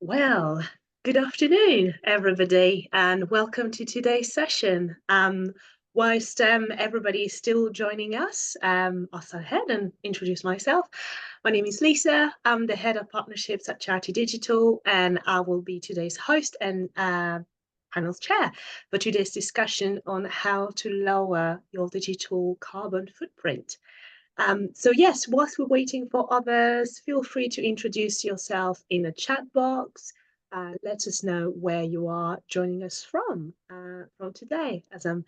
Well, good afternoon, everybody, and welcome to today's session. Whilst everybody is still joining us, I'll start ahead and introduce myself. My name is Lisa. I'm the head of partnerships at Charity Digital, and I will be today's host and panel's chair for today's discussion on how to lower your digital carbon footprint. So yes, whilst we're waiting for others, feel free to introduce yourself in the chat box. Let us know where you are joining us from today, as I'm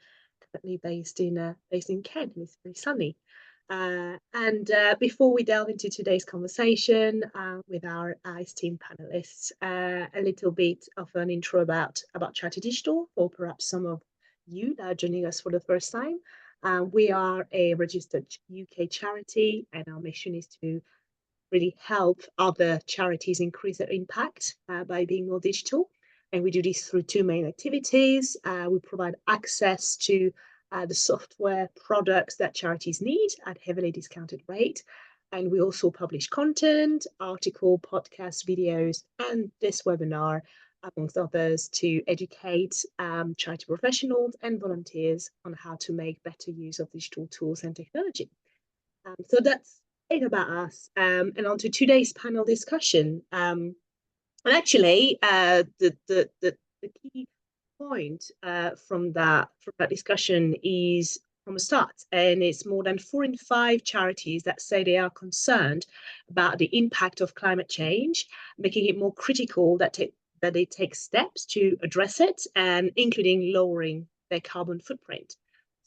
currently based in Kent, and it's very sunny. Before we delve into today's conversation with our esteemed panelists, a little bit of an intro about Charity Digital, or perhaps some of you that are joining us for the first time. We are a registered UK charity, and our mission is to really help other charities increase their impact by being more digital. And we do this through two main activities. We provide access to the software products that charities need at heavily discounted rate. And we also publish content, article, podcast, videos, and this webinar, amongst others, to educate charity professionals and volunteers on how to make better use of digital tools and technology. So that's it about us. And on to today's panel discussion. And actually, the key point from that discussion is from the start, and it's more than 4 in 5 charities that say they are concerned about the impact of climate change, making it more critical that they take steps to address it, and including lowering their carbon footprint.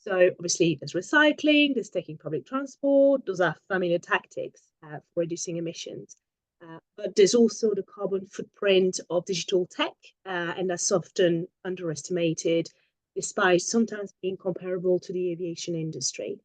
So obviously there's recycling, there's taking public transport, those are familiar tactics for reducing emissions. But there's also the carbon footprint of digital tech, and that's often underestimated, despite sometimes being comparable to the aviation industry.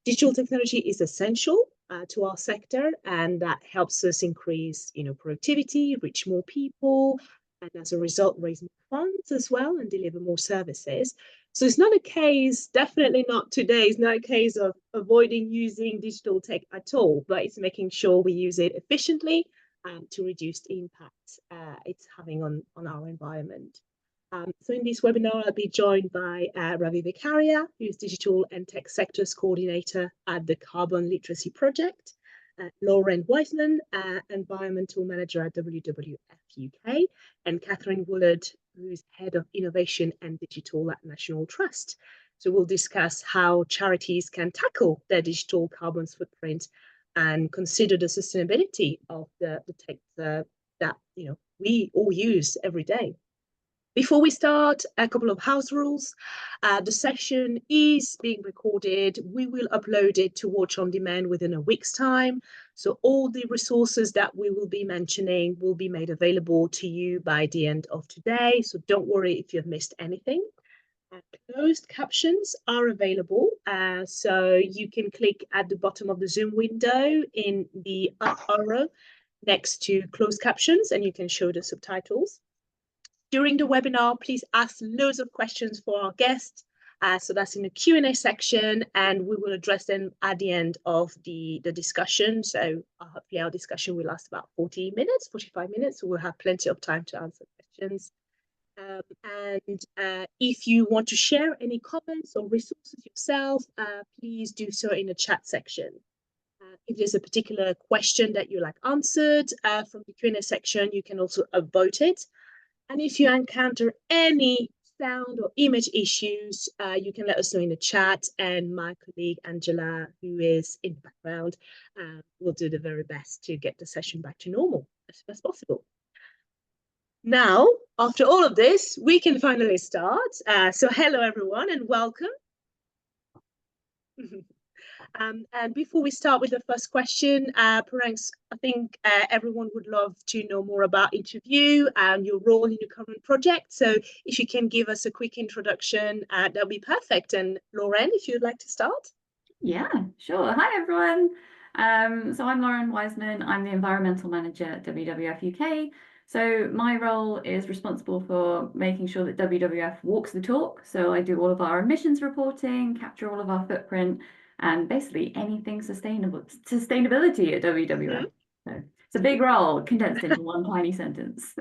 Digital technology is essential to our sector, and that helps us increase, productivity, reach more people, and as a result, raise more funds as well and deliver more services. So it's not a case, definitely not today, it's not a case of avoiding using digital tech at all, but it's making sure we use it efficiently to reduce the impact it's having on our environment. So in this webinar, I'll be joined by Ravi Vicaria, who's Digital and Tech Sectors Coordinator at the Carbon Literacy Project, Lauren Wiseman, Environmental Manager at WWF UK, and Catherine Woolard, who's Head of Innovation and Digital at National Trust. So we'll discuss how charities can tackle their digital carbon footprint and consider the sustainability of the tech that we all use every day. Before we start, a couple of house rules. The session is being recorded. We will upload it to watch on demand within a week's time. So all the resources that we will be mentioning will be made available to you by the end of today. So don't worry if you've missed anything. Closed captions are available. So you can click at the bottom of the Zoom window in the up arrow next to closed captions, and you can show the subtitles. During the webinar, please ask loads of questions for our guests. So that's in the Q&A section, and we will address them at the end of the discussion. So hopefully our discussion will last about 45 minutes. So we'll have plenty of time to answer questions. If you want to share any comments or resources yourself, please do so in the chat section. If there's a particular question that you like answered from the Q&A section, you can also upvote it. And if you encounter any sound or image issues, you can let us know in the chat, and my colleague Angela, who is in the background, will do the very best to get the session back to normal as soon as possible. Now, after all of this, we can finally start. So hello, everyone, and welcome. And before we start with the first question, Paranks, I think everyone would love to know more about each of you and your role in your current project. So if you can give us a quick introduction, that would be perfect. And Lauren, if you'd like to start. Yeah, sure. Hi, everyone. So I'm Lauren Wiseman. I'm the Environmental Manager at WWF UK. So my role is responsible for making sure that WWF walks the talk. So I do all of our emissions reporting, capture all of our footprint, and basically anything sustainability at WWF. So It's a big role condensed into one tiny sentence.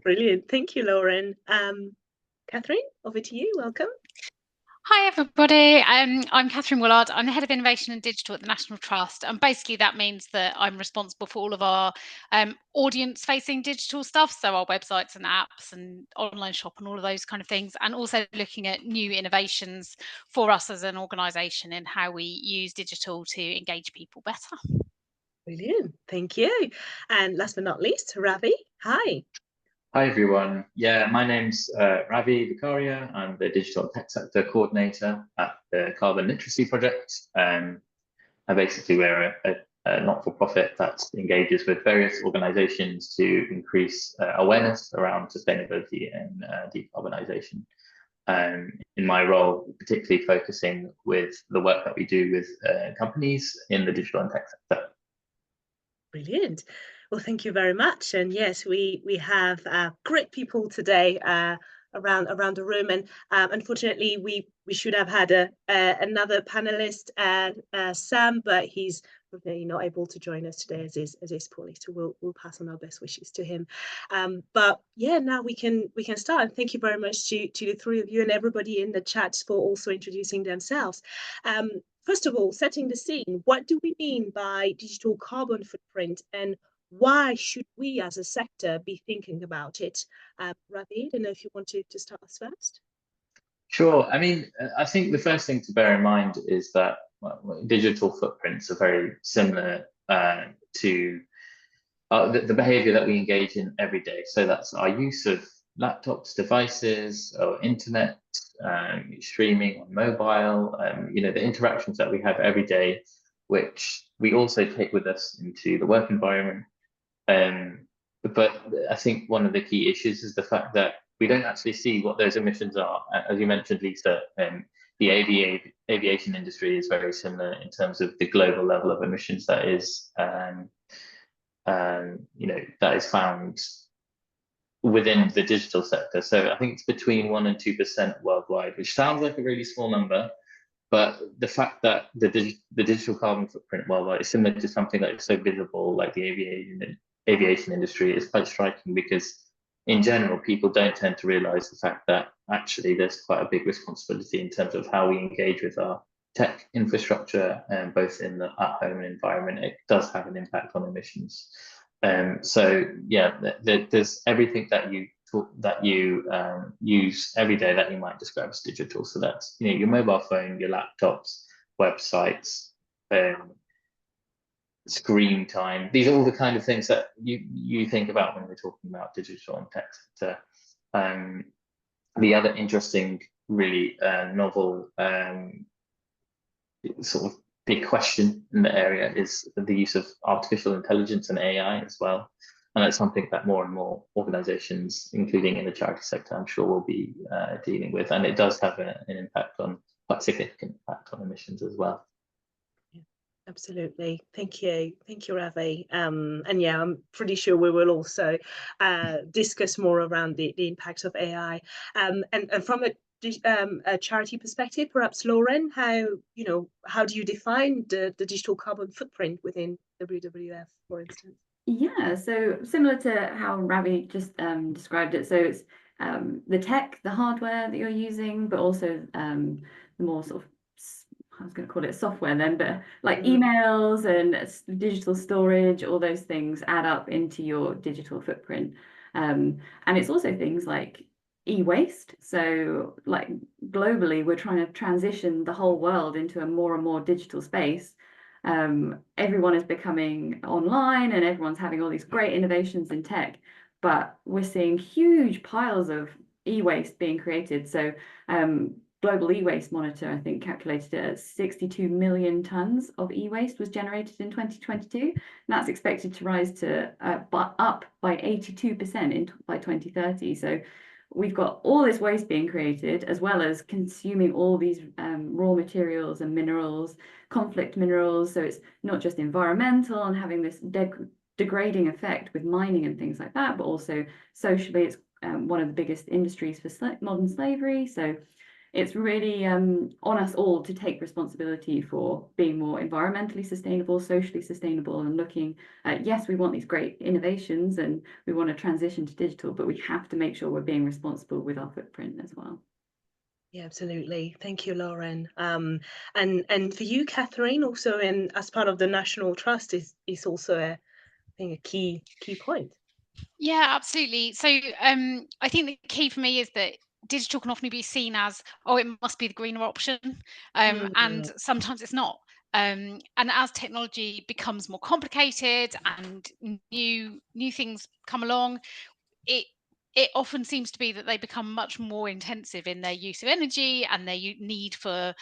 Brilliant. Thank you, Lauren. Catherine, over to you. Welcome. Hi everybody, I'm Catherine Willard. I'm the Head of Innovation and Digital at the National Trust, and basically that means that I'm responsible for all of our audience-facing digital stuff, so our websites and apps and online shop and all of those kind of things, and also looking at new innovations for us as an organisation in how we use digital to engage people better. Brilliant. Thank you. And last but not least, Ravi. Hi. Hi everyone. Yeah, my name's Ravi Vicaria. I'm the Digital and Tech Sector Coordinator at the Carbon Literacy Project. And basically we're a not-for-profit that engages with various organizations to increase awareness around sustainability and decarbonisation. In my role, particularly focusing with the work that we do with companies in the digital and tech sector. Brilliant. Well, thank you very much. And yes, we have great people today around the room. And unfortunately, we should have had another panelist, Sam, but he's not able to join us today as is poorly. So we'll pass on our best wishes to him. But yeah, now we can start. And thank you very much to the three of you and everybody in the chat for also introducing themselves. First of all, setting the scene, what do we mean by digital carbon footprint, and why should we as a sector be thinking about it? Ravi, I don't know if you want to start us first. Sure. I mean, I think the first thing to bear in mind is that digital footprints are very similar to the behavior that we engage in every day. So that's our use of laptops, devices, or internet, streaming on mobile, the interactions that we have every day, which we also take with us into the work environment. But I think one of the key issues is the fact that we don't actually see what those emissions are. As you mentioned, Lisa, the aviation industry is very similar in terms of the global level of emissions that is, that is found within the digital sector. So I think it's between 1% and 2% worldwide, which sounds like a really small number, but the fact that the digital carbon footprint worldwide is similar to something that is so visible like the aviation industry is quite striking, because in general, people don't tend to realize the fact that actually there's quite a big responsibility in terms of how we engage with our tech infrastructure, both in the at-home environment. It does have an impact on emissions. So yeah, there's everything that you use every day that you might describe as digital. So that's your mobile phone, your laptops, websites, screen time. These are all the kind of things that you think about when we're talking about digital and tech sector. The other interesting, really novel sort of big question in the area is the use of artificial intelligence and AI as well. And that's something that more and more organizations, including in the charity sector, I'm sure will be dealing with. And it does have an impact on, quite significant impact on emissions as well. Yeah, absolutely. Thank you, Ravi. And yeah, I'm pretty sure we will also discuss more around the impact of AI. And from a charity perspective, perhaps Lauren, how do you define the digital carbon footprint within WWF, for instance? Yeah, so similar to how Ravi just described it. So it's the tech, the hardware that you're using, but also the more sort of, I was going to call it software then, but like emails and digital storage, all those things add up into your digital footprint. And it's also things like e-waste. So like globally, we're trying to transition the whole world into a more and more digital space. Everyone is becoming online and everyone's having all these great innovations in tech, but we're seeing huge piles of e-waste being created. So Global E-Waste Monitor, I think, calculated it at 62 million tons of e-waste was generated in 2022. And that's expected to rise to up by 82% by 2030. So we've got all this waste being created, as well as consuming all these raw materials and minerals, conflict minerals. So it's not just environmental and having this degrading effect with mining and things like that, but also socially, it's one of the biggest industries for modern slavery. So it's really on us all to take responsibility for being more environmentally sustainable, socially sustainable, and looking at, yes, we want these great innovations and we want to transition to digital, but we have to make sure we're being responsible with our footprint as well. Yeah, absolutely. Thank you, Lauren. And for you, Catherine, also as part of the National Trust is also I think a key point. Yeah, absolutely. So I think the key for me is that digital can often be seen as, oh, it must be the greener option. And sometimes it's not. And as technology becomes more complicated and new things come along, it often seems to be that they become much more intensive in their use of energy and their need for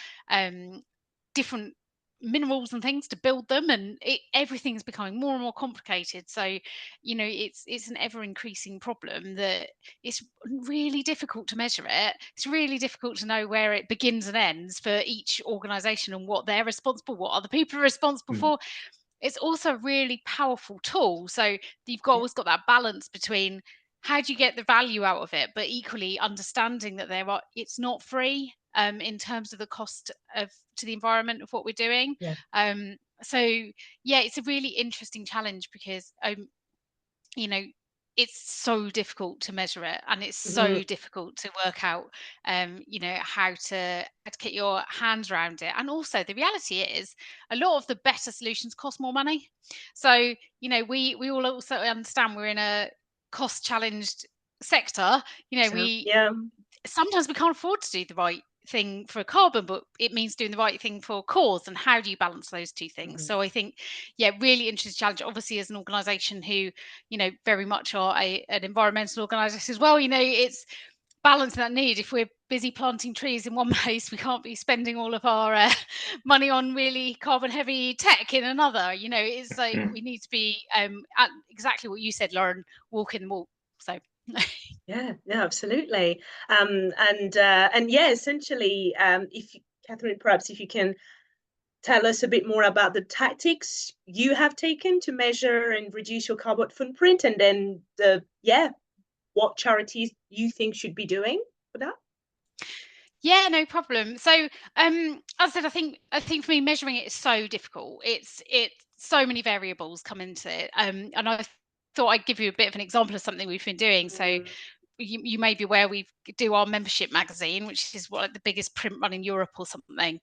different minerals and things to build them, and everything's becoming more and more complicated. So it's an ever increasing problem that it's really difficult to measure it. It's really difficult to know where it begins and ends for each organization and what they're responsible, what other people are responsible for. It's also a really powerful tool, so you've always got that balance between how do you get the value out of it, but equally understanding that it's not free in terms of the cost of to the environment of what we're doing. Yeah. So yeah, it's a really interesting challenge because it's so difficult to measure it, and it's so difficult to work out how to get your hands around it. And also the reality is a lot of the better solutions cost more money. So we all also understand we're in a cost challenged sector. Sometimes we can't afford to do the right thing for carbon, but it means doing the right thing for cause. And how do you balance those two things? So I think, really interesting challenge. Obviously, as an organisation who, very much are an environmental organisation as well, it's balancing that need. If we're busy planting trees in one place, we can't be spending all of our money on really carbon heavy tech in another. It's like we need to be at exactly what you said, Lauren, walking the walk. So Yeah, absolutely. And yeah, essentially, if Catherine, perhaps if you can tell us a bit more about the tactics you have taken to measure and reduce your carbon footprint, and then what charities you think should be doing for that. Yeah, no problem. So, as I said, I think for me, measuring it is so difficult. It's so many variables come into it. And I thought I'd give you a bit of an example of something we've been doing. So, you may be aware we do our membership magazine, which is the biggest print run in Europe or something.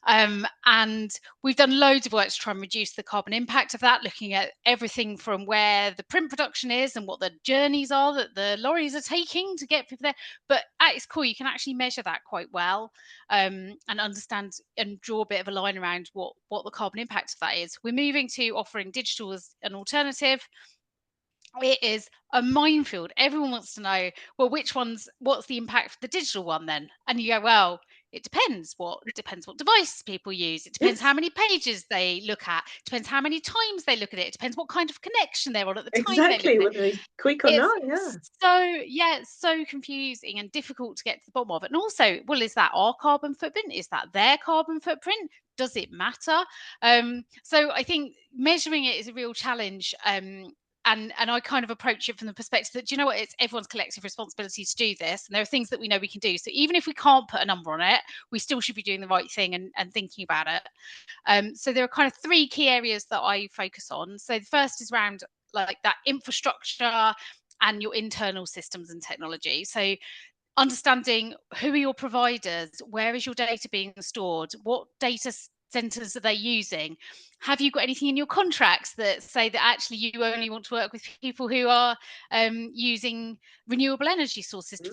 And we've done loads of work to try and reduce the carbon impact of that, looking at everything from where the print production is and what the journeys are that the lorries are taking to get people there. But at its core, you can actually measure that quite well, and understand and draw a bit of a line around what the carbon impact of that is. We're moving to offering digital as an alternative. It is a minefield. Everyone wants to know, well, what's the impact for the digital one then? And you go, well, it depends what device people use. It depends how many pages they look at. It depends how many times they look at it. It depends what kind of connection they're on at the time they look Exactly, at it. whether it's quick or not. Yeah. It's so confusing and difficult to get to the bottom of it. And also, well, is that our carbon footprint? Is that their carbon footprint? Does it matter? So I think measuring it is a real challenge. And I kind of approach it from the perspective that, do you know what, it's everyone's collective responsibility to do this, and there are things that we know we can do. So even if we can't put a number on it, we still should be doing the right thing and thinking about it. So there are kind of three key areas that I focus on. So the first is around like that infrastructure and your internal systems and technology. So understanding who are your providers, where is your data being stored, what data centers are they using, have you got anything in your contracts that say that actually you only want to work with people who are using renewable energy sources to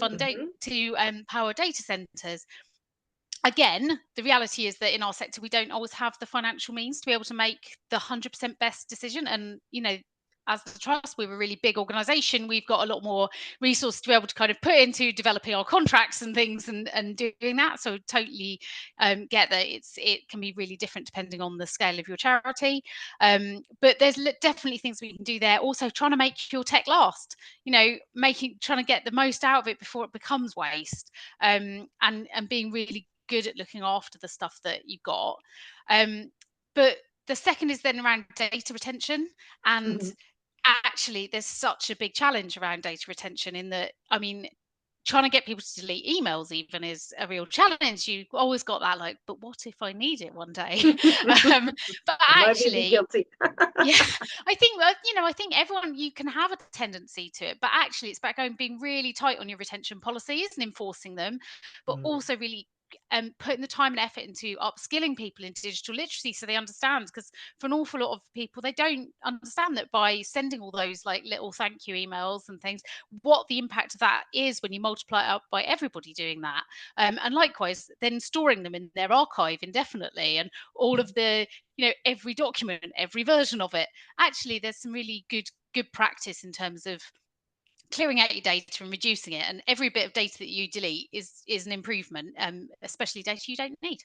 power data centers. Again, the reality is that in our sector we don't always have the financial means to be able to make the 100% best decision. And as the trust, we're a really big organization. We've got a lot more resources to be able to kind of put into developing our contracts and things and doing that. So totally get that it can be really different depending on the scale of your charity. But there's definitely things we can do there. Also trying to make your tech last, trying to get the most out of it before it becomes waste, and being really good at looking after the stuff that you've got. But the second is then around data retention. And actually there's such a big challenge around data retention in that, I mean, trying to get people to delete emails even is a real challenge. You always got that like, but what if I need it one day? But Might be actually, guilty. yeah, I think I think everyone, you can have a tendency to it, but actually it's about being really tight on your retention policies and enforcing them, but also really putting the time and effort into upskilling people into digital literacy so they understand, because for an awful lot of people, they don't understand that by sending all those like little thank you emails and things, what the impact of that is when you multiply it up by everybody doing that, and likewise then storing them in their archive indefinitely, and all of the every document, every version of it. Actually, there's some really good practice in terms of clearing out your data and reducing it, and every bit of data that you delete is an improvement, especially data you don't need.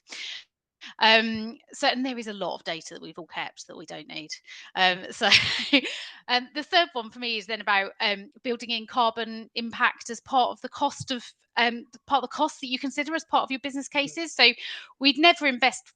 So, and there is a lot of data that we've all kept that we don't need. So the third one for me is then about building in carbon impact as part of the cost of part of the costs that you consider as part of your business cases. So we'd never invest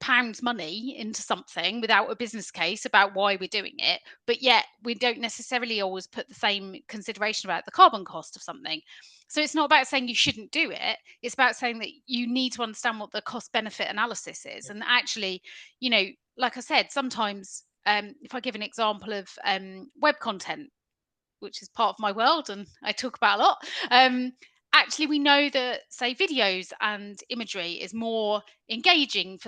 pounds money into something without a business case about why we're doing it, but yet we don't necessarily always put the same consideration about the carbon cost of something. So it's not about saying you shouldn't do it, it's about saying that you need to understand what the cost benefit analysis is. And actually, like I said, sometimes if I give an example of web content, which is part of my world and I talk about a lot, actually we know that, say, videos and imagery is more engaging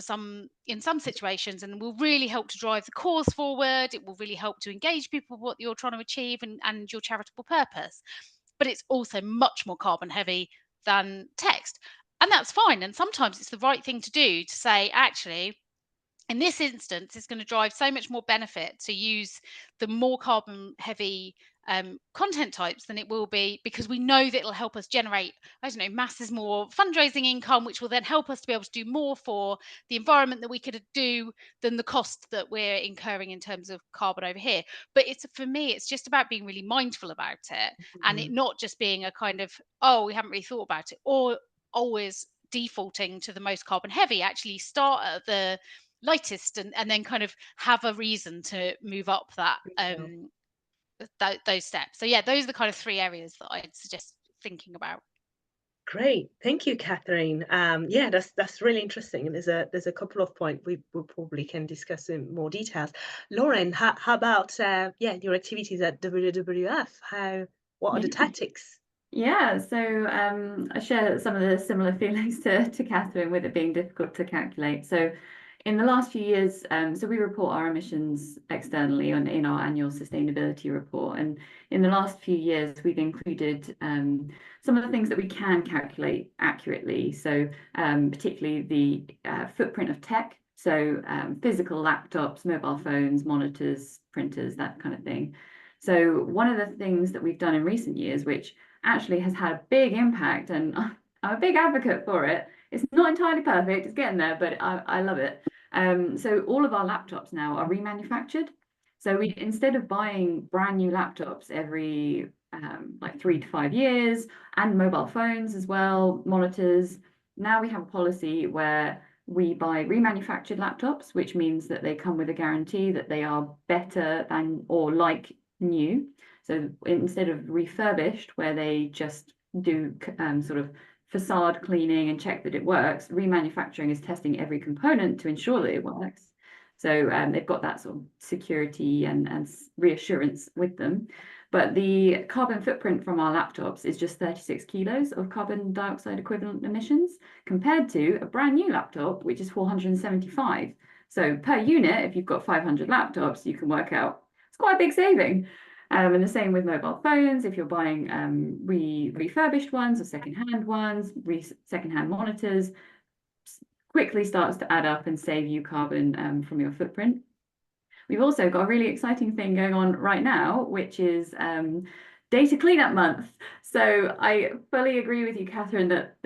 in some situations, and will really help to drive the cause forward. It will really help to engage people with what you're trying to achieve and your charitable purpose. But it's also much more carbon heavy than text, and that's fine. And sometimes it's the right thing to do to say, actually, in this instance, it's going to drive so much more benefit to use the more carbon heavy content types than it will be, because we know that it'll help us generate, I don't know, masses more fundraising income, which will then help us to be able to do more for the environment that we could do than the cost that we're incurring in terms of carbon over here. But for me, it's just about being really mindful about it, and it not just being a kind of, oh, we haven't really thought about it, or always defaulting to the most carbon heavy. Actually start at the lightest and then kind of have a reason to move up that those steps. So yeah, those are the kind of 3 areas that I'd suggest thinking about. Great, thank you, Catherine. Yeah, that's really interesting, and there's a couple of points we probably can discuss in more details. Lauren, how about your activities at WWF? What are the tactics? Yeah, so I share some of the similar feelings to Catherine, with it being difficult to calculate. So in the last few years, so we report our emissions externally in our annual sustainability report. And in the last few years, we've included some of the things that we can calculate accurately. So particularly the footprint of tech. So physical laptops, mobile phones, monitors, printers, that kind of thing. So one of the things that we've done in recent years, which actually has had a big impact, and I'm a big advocate for it. It's not entirely perfect, it's getting there, but I love it. So all of our laptops now are remanufactured. So we, instead of buying brand new laptops every like 3 to 5 years, and mobile phones as well, monitors, now we have a policy where we buy remanufactured laptops, which means that they come with a guarantee that they are better than or like new. So instead of refurbished, where they just do sort of facade cleaning and check that it works, remanufacturing is testing every component to ensure that it works. So they've got that sort of security and reassurance with them. But the carbon footprint from our laptops is just 36 kilos of carbon dioxide equivalent emissions, compared to a brand new laptop, which is 475. So per unit, if you've got 500 laptops, you can work out it's quite a big saving. And the same with mobile phones. If you're buying refurbished ones or secondhand ones, secondhand monitors, quickly starts to add up and save you carbon from your footprint. We've also got a really exciting thing going on right now, which is Data Cleanup Month. So I fully agree with you, Catherine, that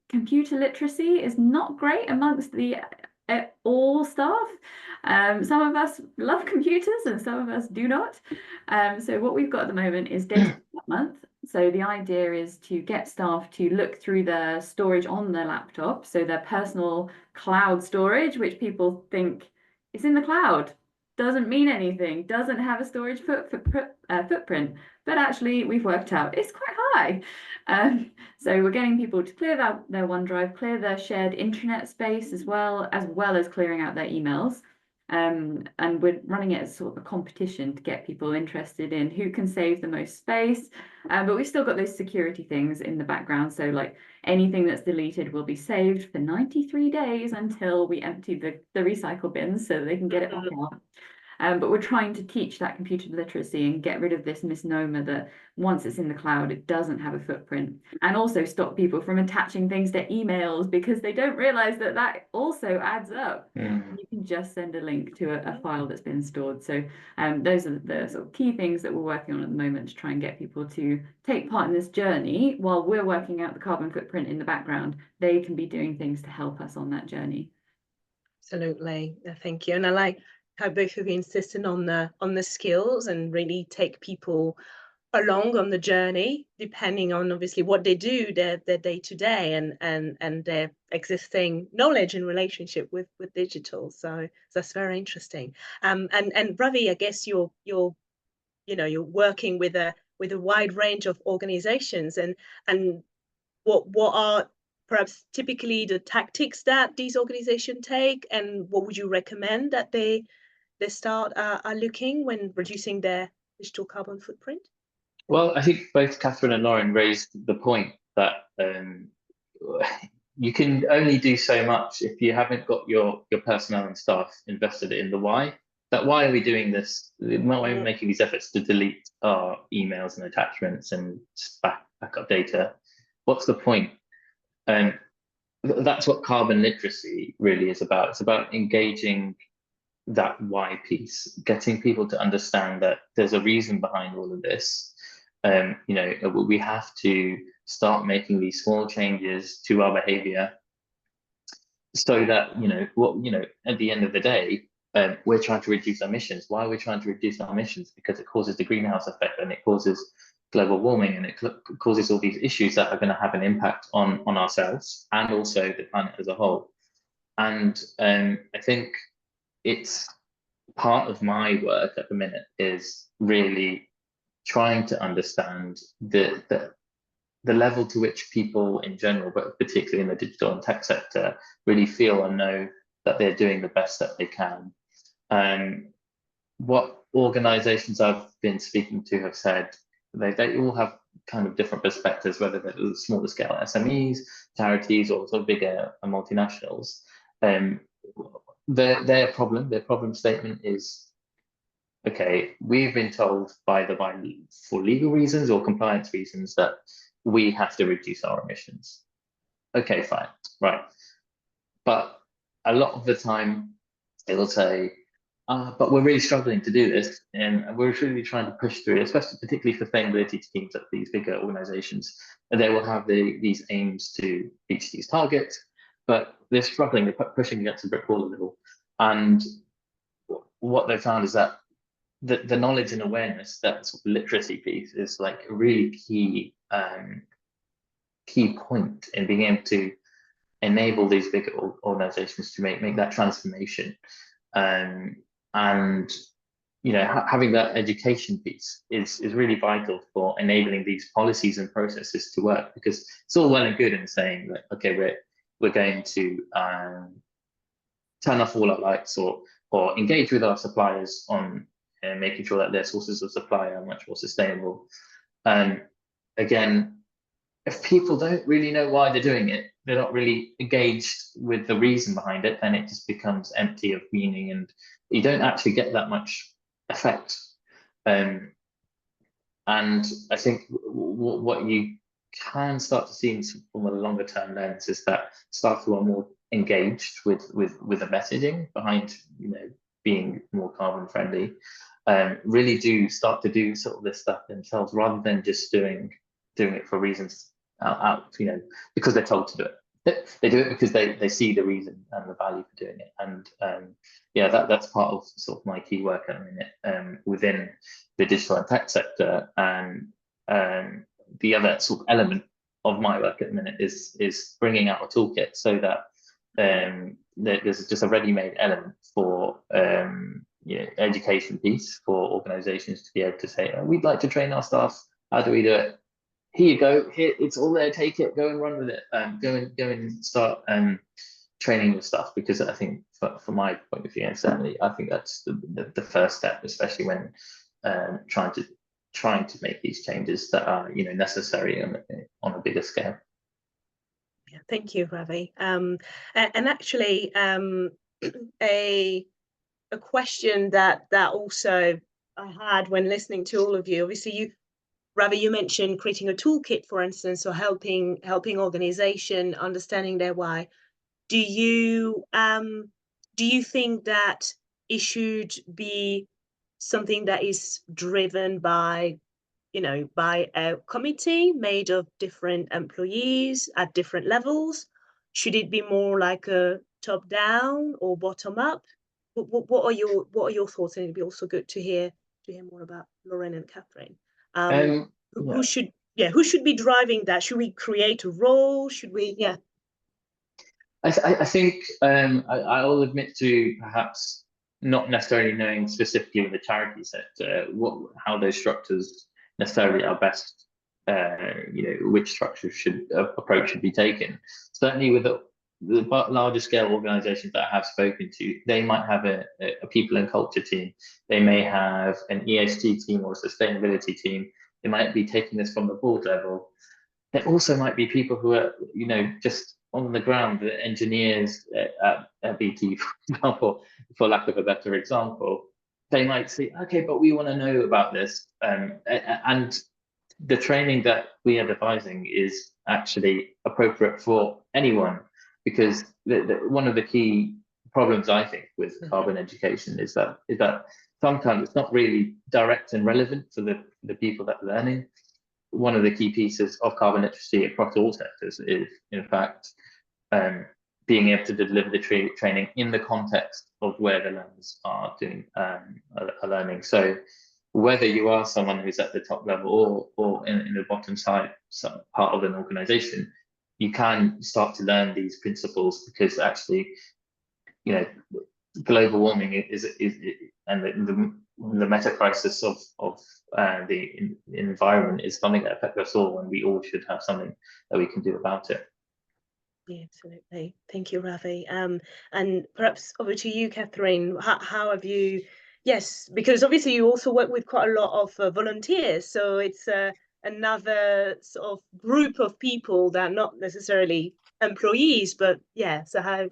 computer literacy is not great amongst the all staff. Some of us love computers and some of us do not. So what we've got at the moment is Data Cleanup Month. So the idea is to get staff to look through their storage on their laptop, so their personal cloud storage, which people think is in the cloud, doesn't mean anything, doesn't have a storage footprint. but actually we've worked out it's quite high. So we're getting people to clear their OneDrive, clear their shared intranet space as well as clearing out their emails. And we're running it as sort of a competition to get people interested in who can save the most space. But we've still got those security things in the background. So like anything that's deleted will be saved for 93 days until we empty the recycle bins so that they can get it back out. But we're trying to teach that computer literacy and get rid of this misnomer that once it's in the cloud, it doesn't have a footprint, and also stop people from attaching things to emails because they don't realize that that also adds up. You can just send a link to a file that's been stored. So those are the sort of key things that we're working on at the moment to try and get people to take part in this journey. While we're working out the carbon footprint in the background, they can be doing things to help us on that journey. Absolutely, thank you. And I like how both of you insisted on the skills and really take people along on the journey, depending on obviously what they do, their day to day, and their existing knowledge and relationship with digital. So that's very interesting. And Ravi, I guess you're working with a wide range of organizations, and what are perhaps typically the tactics that these organizations take, and what would you recommend that they start are looking when reducing their digital carbon footprint? Well, I think both Catherine and Lauren raised the point that you can only do so much if you haven't got your personnel and staff invested in the why. That why are we doing this? Why are we making these efforts to delete our emails and attachments and back up data? What's the point? That's what carbon literacy really is about. It's about engaging that why piece, getting people to understand that there's a reason behind all of this. We have to start making these small changes to our behavior so that, at the end of the day, we're trying to reduce our emissions. Why are we trying to reduce our emissions? Because it causes the greenhouse effect, and it causes global warming, and it causes all these issues that are going to have an impact on ourselves and also the planet as a whole. And I think it's part of my work at the minute is really trying to understand the level to which people in general, but particularly in the digital and tech sector, really feel and know that they're doing the best that they can. What organizations I've been speaking to have said, they all have kind of different perspectives, whether they're smaller scale SMEs, charities, or sort of bigger multinationals. Their problem statement is, okay, we've been told for legal reasons or compliance reasons that we have to reduce our emissions. Okay, fine, right. But a lot of the time it will say, but we're really struggling to do this, and we're really trying to push through, especially particularly sustainability teams at these bigger organizations. And they will have these aims to reach these targets, but they're struggling, they're pushing against a brick wall a little. And what they found is that the knowledge and awareness, that sort of literacy piece, is like a really key point in being able to enable these bigger organizations to make that transformation. And having that education piece is really vital for enabling these policies and processes to work, because it's all well and good in saying that, okay, we're going to turn off all our lights or engage with our suppliers on making sure that their sources of supply are much more sustainable. Again, if people don't really know why they're doing it, they're not really engaged with the reason behind it, then it just becomes empty of meaning, and you don't actually get that much effect. And I think what you can start to see from a longer term lens is that staff who are more engaged with the messaging behind being more carbon friendly really do start to do sort of this stuff themselves, rather than just doing it for reasons because they're told to do it. They do it because they see the reason and the value for doing it. And that's part of sort of my key work at the minute within the digital and tech sector. And the other sort of element of my work at the minute is bringing out a toolkit so that there's just a ready-made element for education piece for organizations to be able to say, oh, we'd like to train our staff. How do we do it? Here you go. Here, it's all there. Take it. Go and run with it. Go and start training your staff, because I think, from my point of view, and certainly I think that's the first step, especially when trying to make these changes that are necessary on a bigger scale. Yeah, thank you, Ravi. And actually, a question that also I had when listening to all of you. Obviously, Ravi, you mentioned creating a toolkit, for instance, or helping organization understanding their why. Do you think that it should be something that is driven by by a committee made of different employees at different levels? Should it be more like a top down or bottom up? What are your thoughts? And it'd be also good to hear more about Lauren and Catherine. Who should be driving that? Should we create a role? Should we? Yeah. I think I'll admit to perhaps not necessarily knowing specifically in the charity sector how those structures necessarily are best, which structure approach should be taken. Certainly with the larger scale organizations that I have spoken to, they might have a people and culture team. They may have an ESG team or a sustainability team. They might be taking this from the board level. There also might be people who are, just on the ground, the engineers at BT, for example, for lack of a better example. They might say, okay, but we want to know about this. And the training that we are devising is actually appropriate for anyone, because one of the key problems, I think, with carbon education is that sometimes it's not really direct and relevant for the people that are learning. One of the key pieces of carbon literacy across all sectors is, in fact, being able to deliver the training in the context of where the learners are doing are learning. So whether you are someone who's at the top level or in the bottom side, part of an organization, you can start to learn these principles, because actually, global warming is and the meta crisis of the environment is something that affects us all, and we all should have something that we can do about it. Yeah, absolutely. Thank you, Ravi. And perhaps over to you, Catherine. How have you? Yes, because obviously you also work with quite a lot of volunteers, so it's another sort of group of people that are not necessarily employees, but yeah. So how?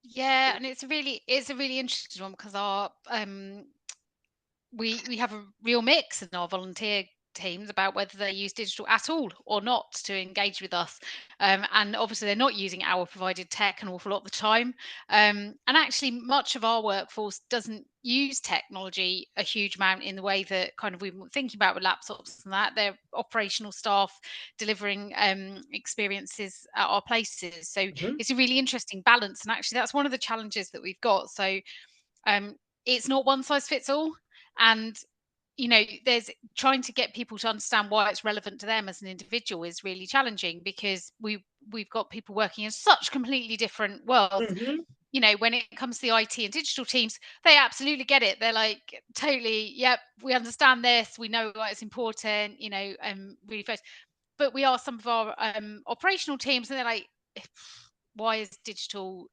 Yeah, and it's a really interesting one, because our we have a real mix in our volunteer teams about whether they use digital at all or not to engage with us, and obviously they're not using our provided tech an awful lot of the time, and actually much of our workforce doesn't use technology a huge amount in the way that kind of we were thinking about with laptops and that. They're operational staff delivering experiences at our places, so it's a really interesting balance, and actually that's one of the challenges that we've got. So it's not one size fits all, and there's trying to get people to understand why it's relevant to them as an individual is really challenging, because we've got people working in such completely different worlds. When it comes to the IT and digital teams, they absolutely get it. They're like, totally, yep, we understand this, we know why it's important, really focused. But we are some of our operational teams, and they're like, why is digital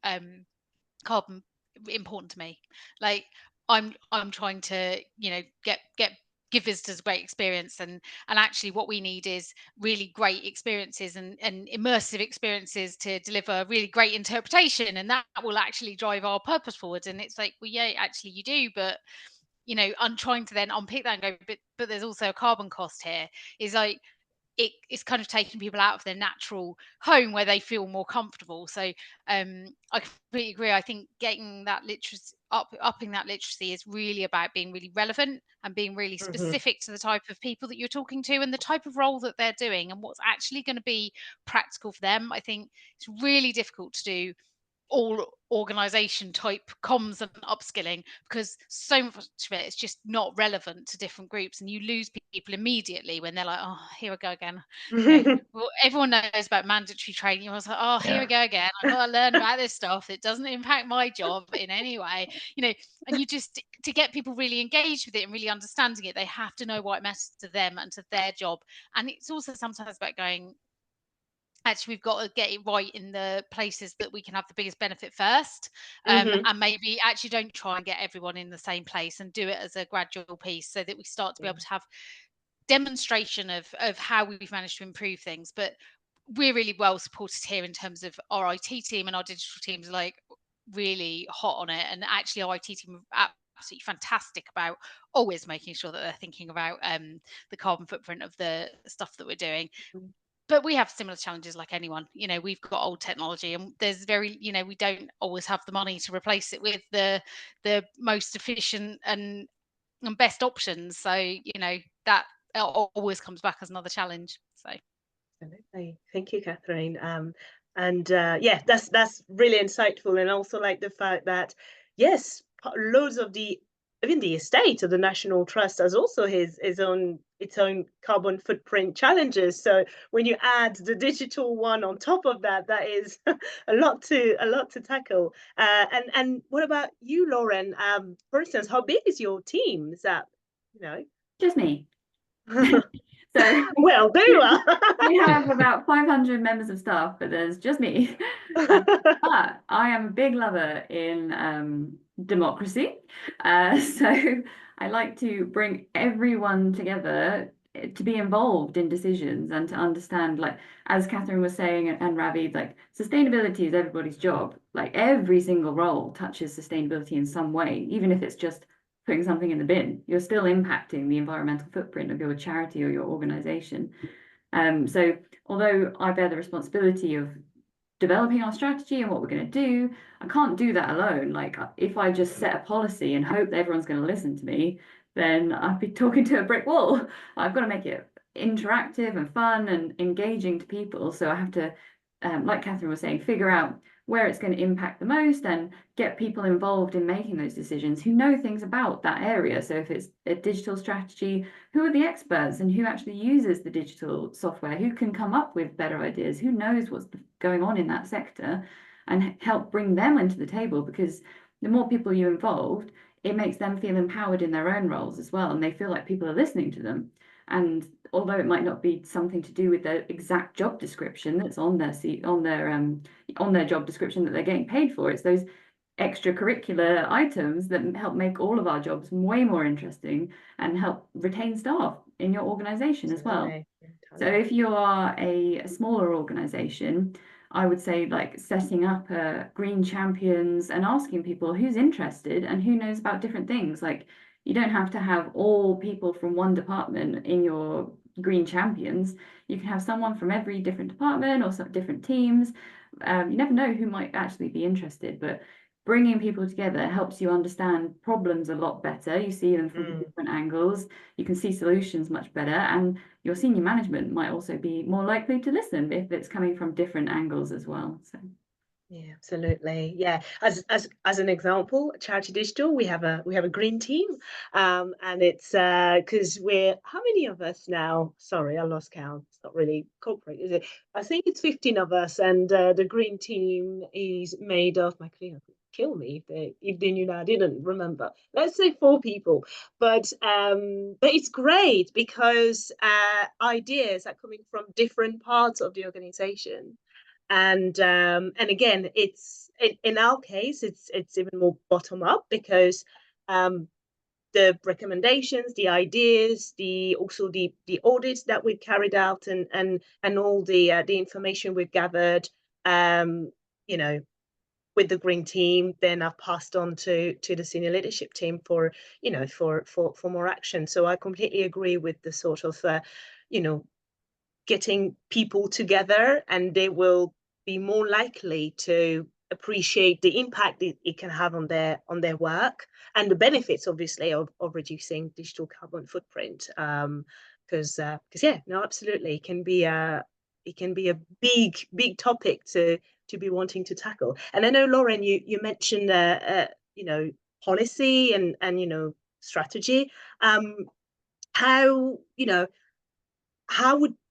carbon important to me? Like, I'm trying to give visitors a great experience, and actually what we need is really great experiences and immersive experiences to deliver really great interpretation, and that will actually drive our purpose forward. And it's like, well, yeah, actually you do, but I'm trying to then unpick that and go, but there's also a carbon cost here. Is like, it's kind of taking people out of their natural home where they feel more comfortable. So I completely agree. I think getting that literacy upping that literacy is really about being really relevant and being really specific to the type of people that you're talking to and the type of role that they're doing and what's actually going to be practical for them. I think it's really difficult to do all organization type comms and upskilling, because so much of it is just not relevant to different groups, and you lose people immediately when they're like, oh, here we go again. Well, everyone knows about mandatory training. I was like, oh, here we go again, I've got to learn about this stuff. It doesn't impact my job in any way, and to get people really engaged with it and really understanding it, they have to know what matters to them and to their job. And it's also sometimes about going, actually, we've got to get it right in the places that we can have the biggest benefit first. And maybe actually don't try and get everyone in the same place, and do it as a gradual piece, so that we start to be able to have demonstration of how we've managed to improve things. But we're really well supported here in terms of our IT team, and our digital teams are like really hot on it. And actually our IT team are absolutely fantastic about always making sure that they're thinking about the carbon footprint of the stuff that we're doing. But we have similar challenges like anyone. You know, we've got old technology, and there's very, you know, we don't always have the money to replace it with the most efficient and best options. So, you know, that always comes back as another challenge. So absolutely, thank you, Catherine. And yeah, that's really insightful, and also like the fact that yes, loads of even the estate of the National Trust has also its own carbon footprint challenges. So when you add the digital one on top of that, that is a lot to tackle. And what about you, Lauren? For instance, how big is your team? Is that, you know? Just me. So well, there you are. we have about 500 members of staff, but there's just me. But I am a big lover in democracy. So I like to bring everyone together to be involved in decisions and to understand, like, as Catherine was saying, and Ravi, like, sustainability is everybody's job. Like, every single role touches sustainability in some way, even if it's just putting something in the bin. You're still impacting the environmental footprint of your charity or your organization. So although I bear the responsibility of developing our strategy and what we're going to do, I can't do that alone. Like, if I just set a policy and hope that everyone's going to listen to me, then I'd be talking to a brick wall. I've got to make it interactive and fun and engaging to people. So I have to, like Catherine was saying, figure out where it's going to impact the most and get people involved in making those decisions who know things about that area. So if it's a digital strategy, who are the experts and who actually uses the digital software, who can come up with better ideas, who knows what's going on in that sector, and help bring them into the table. Because the more people you involved, it makes them feel empowered in their own roles as well, and they feel like people are listening to them. And although it might not be something to do with the exact job description that's on their job description that they're getting paid for, it's those extracurricular items that help make all of our jobs way more interesting and help retain staff in your organization as well. So if you are a smaller organization, I would say, like, setting up green champions and asking people who's interested and who knows about different things. Like, you don't have to have all people from one department in your green champions. You can have someone from every different department or some different teams. You never know who might actually be interested, but bringing people together helps you understand problems a lot better. You see them from different angles. You can see solutions much better, and your senior management might also be more likely to listen if it's coming from different angles as well. So. Yeah, absolutely. Yeah, as an example, Charity Digital, we have a green team, and it's because we're, how many of us now? Sorry, I lost count. It's not really corporate, is it? I think it's 15 of us, and the green team is made of, my colleague would kill me if they knew that I didn't remember. Let's say 4 people, but it's great because ideas are coming from different parts of the organization. And again, it's in our case, it's even more bottom up, because the recommendations, the ideas, also the audits that we've carried out, and all the information we've gathered, you know, with the green team, then I've passed on to the senior leadership team for, you know, for more action. So I completely agree with the sort of you know, getting people together, and they will be more likely to appreciate the impact it can have on their work, and the benefits, obviously, of reducing digital carbon footprint. Because yeah, no, absolutely, it can be a big topic to be wanting to tackle. And I know, Lauren, you mentioned you know, policy and you know, strategy. How, you know,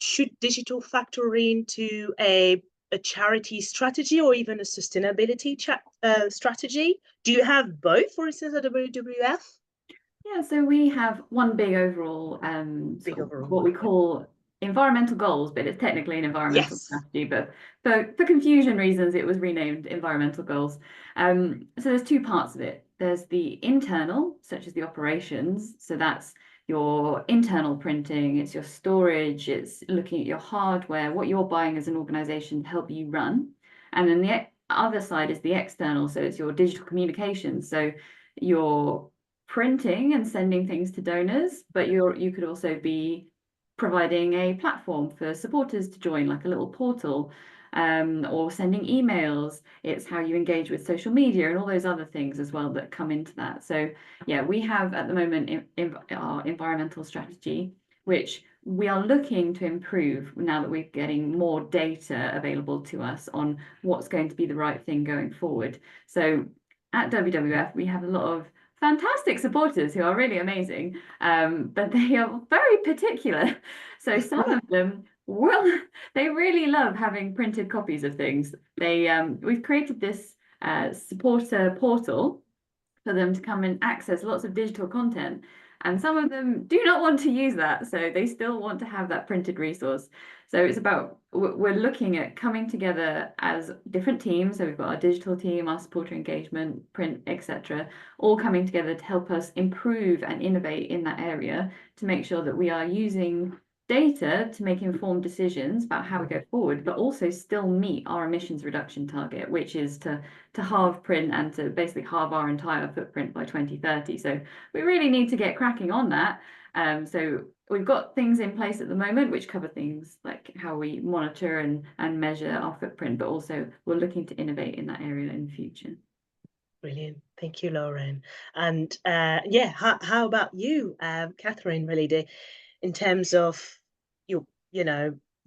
should digital factor into a charity strategy, or even a sustainability strategy? Do you have both, for instance, at WWF? Yeah, so we have one big overall, what we call environmental goals, but it's technically an environmental strategy, but for confusion reasons, it was renamed environmental goals. So there's two parts of it. There's the internal, such as the operations. So that's your internal printing, it's your storage, it's looking at your hardware, what you're buying as an organization to help you run. And then the other side is the external. So it's your digital communications. So your printing and sending things to donors, but you could also be providing a platform for supporters to join, like a little portal, or sending emails. It's how you engage with social media and all those other things as well that come into that. So yeah, we have at the moment our environmental strategy, which we are looking to improve now that we're getting more data available to us on what's going to be the right thing going forward. So at WWF, we have a lot of fantastic supporters who are really amazing, but they are very particular. So some of them they really love having printed copies of things. We've created this supporter portal for them to come and access lots of digital content. And some of them do not want to use that, so they still want to have that printed resource. So it's about, we're looking at coming together as different teams. So we've got our digital team, our supporter engagement, print, etc., all coming together to help us improve and innovate in that area to make sure that we are using data to make informed decisions about how we go forward, but also still meet our emissions reduction target, which is to halve print and to basically halve our entire footprint by 2030. So we really need to get cracking on that. So we've got things in place at the moment which cover things like how we monitor and measure our footprint, but also we're looking to innovate in that area in the future. Brilliant. Thank you, Lauren. And yeah, how about you, Catherine, really, in terms of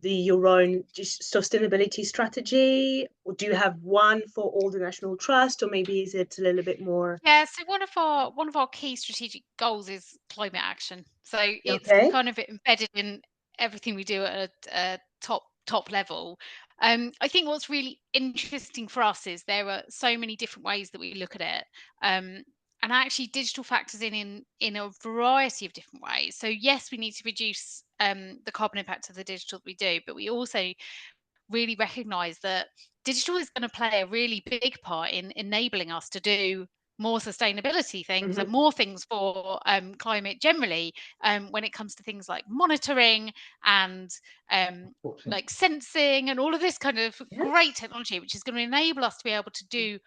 your own sustainability strategy? Or do you have one for all the National Trust, or maybe is it a little bit more? Yeah, so one of our key strategic goals is climate action. So it's kind of embedded in everything we do at a top level. I think what's really interesting for us is there are so many different ways that we look at it. And actually digital factors in a variety of different ways. So yes, we need to reduce the carbon impact of the digital that we do, but we also really recognize that digital is going to play a really big part in enabling us to do more sustainability things and more things for climate generally, when it comes to things like monitoring and like sensing and all of this kind of great technology, which is going to enable us to be able to do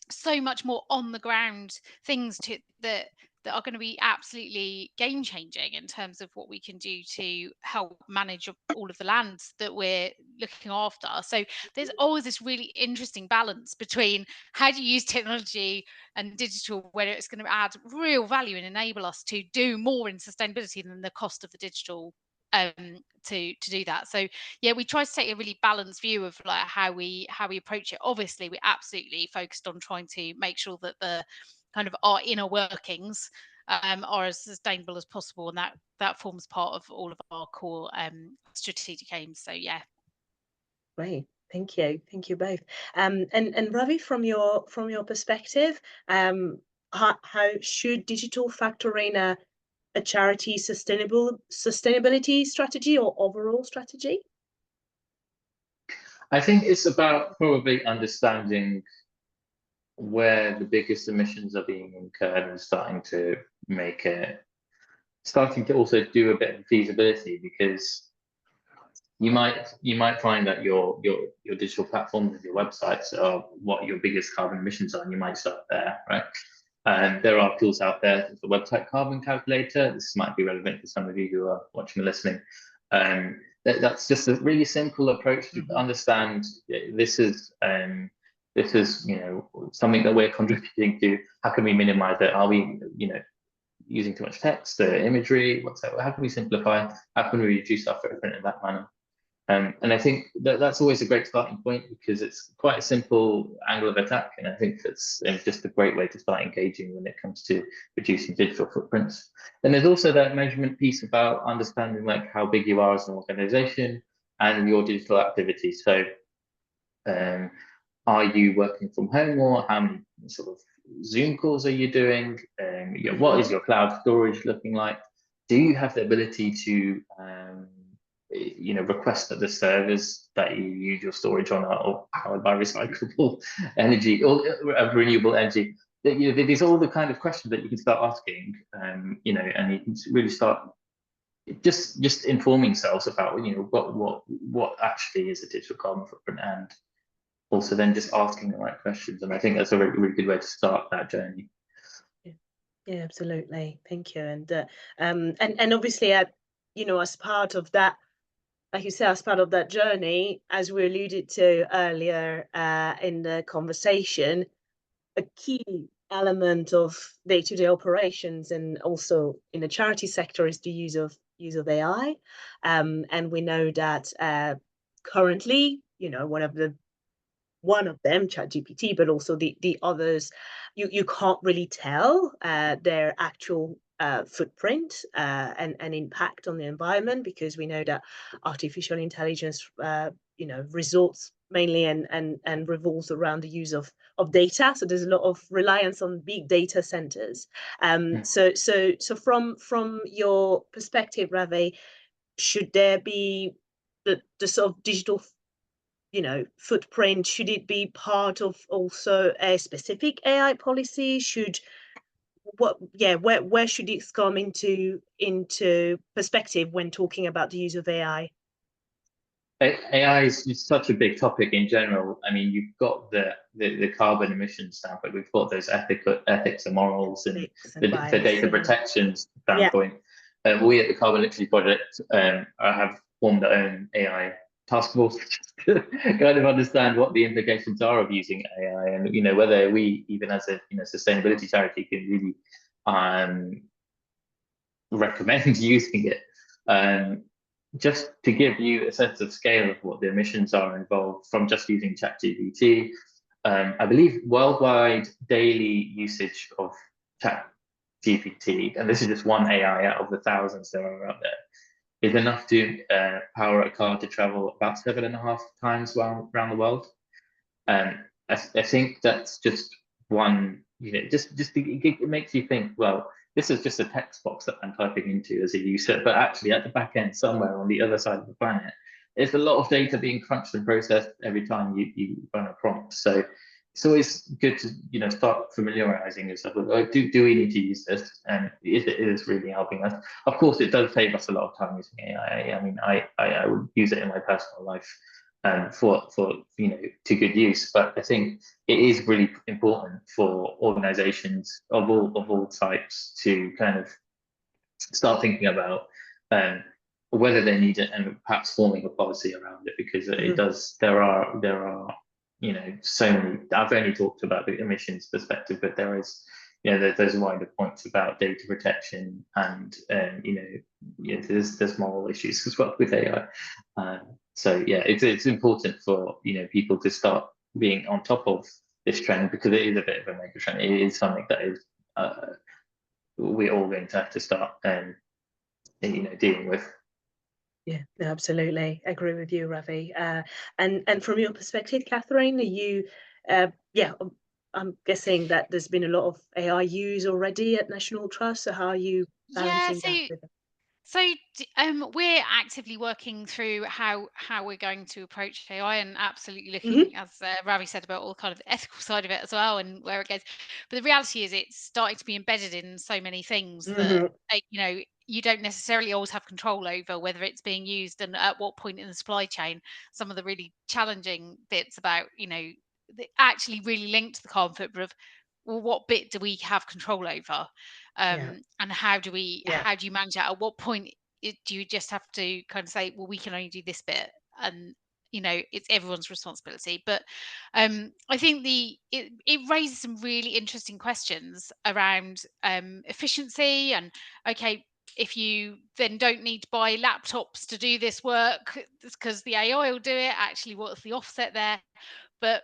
so much more on the ground things that are going to be absolutely game changing in terms of what we can do to help manage all of the land that we're looking after. So there's always this really interesting balance between how do you use technology and digital where it's going to add real value and enable us to do more in sustainability than the cost of the digital to do that. So yeah, we try to take a really balanced view of like how we approach it. Obviously we're absolutely focused on trying to make sure that the kind of our inner workings are as sustainable as possible, and that forms part of all of our core strategic aims. So yeah. Great, thank you both. And Ravi, from your perspective, how should digital factor in a charity sustainability strategy or overall strategy? I think it's about probably understanding where the biggest emissions are being incurred and starting to also do a bit of feasibility, because you might find that your digital platforms and your websites are what your biggest carbon emissions are, and you might start there, right? And there are tools out there, the website carbon calculator. This might be relevant for some of you who are watching and listening. That's just a really simple approach to understand this is something that we're contributing to. How can we minimize it? Are we using too much text, imagery? How can we simplify? How can we reduce our footprint in that manner? And I think that's always a great starting point, because it's quite a simple angle of attack, and I think it's just a great way to start engaging when it comes to reducing digital footprints. And there's also that measurement piece about understanding like how big you are as an organization and your digital activities. So are you working from home, or how many sort of Zoom calls are you doing? What is your cloud storage looking like? Do you have the ability to request that the servers that you use your storage on are powered by recyclable energy or renewable energy? These are all the kind of questions that you can start asking, and you can really start just informing yourselves about what actually is a digital carbon footprint, and also then just asking the right questions. And I think that's a really, really good way to start that journey. Yeah, absolutely. Thank you. And obviously, as part of that, like you said, as part of that journey, as we alluded to earlier in the conversation, a key element of day-to-day operations and also in the charity sector is the use of AI. And we know that currently, one of them, ChatGPT, but also the others, you can't really tell their actual footprint and impact on the environment, because we know that artificial intelligence, resorts mainly and revolves around the use of data. So there's a lot of reliance on big data centers. So from your perspective, Ravi, should there be the sort of digital footprint, should it be part of also a specific AI policy? Where should it come into perspective when talking about the use of AI? AI is such a big topic in general. I mean, you've got the carbon emissions standpoint, we've got those ethics and morals, and the data protection standpoint. We at the Carbon Literacy Project have formed our own AI task force to kind of understand what the implications are of using AI, and whether we, even as a sustainability charity, can really recommend using it. Just to give you a sense of scale of what the emissions are involved from just using ChatGPT, I believe worldwide daily usage of ChatGPT, and this is just one AI out of the thousands there are out there, is enough to power a car to travel about 7.5 times around the world. And I think that's just one, it makes you think, well, this is just a text box that I'm typing into as a user, but actually at the back end, somewhere on the other side of the planet, there's a lot of data being crunched and processed every time you run a prompt. So it's always good to start familiarizing yourself with, like, do we need to use this, and it is really helping us. Of course, it does save us a lot of time using AI. I mean, I would use it in my personal life for to good use, but I think it is really important for organizations of all types to kind of start thinking about whether they need it, and perhaps forming a policy around it, because it does. There are so many. I've only talked about the emissions perspective, but there is there's wider points about data protection, and there's moral issues as well with AI. So yeah, it's important for people to start being on top of this trend, because it is a bit of a mega trend. It is something that is we're all going to have to start dealing with. Yeah, no, absolutely. I agree with you, Ravi. And from your perspective, Catherine, are you I'm guessing that there's been a lot of AI use already at National Trust. So how are you balancing that with it? So we're actively working through how we're going to approach AI, and absolutely looking, as Ravi said, about all kind of the ethical side of it as well, and where it goes. But the reality is, it's starting to be embedded in so many things that you don't necessarily always have control over whether it's being used and at what point in the supply chain. Some of the really challenging bits about actually really linked to the carbon footprint of, well, what bit do we have control over, and how do you manage that? At what point do you just have to kind of say, well, we can only do this bit, and it's everyone's responsibility? But I think it raises some really interesting questions around efficiency, and okay, if you then don't need to buy laptops to do this work because the AI will do it, actually what's the offset there? But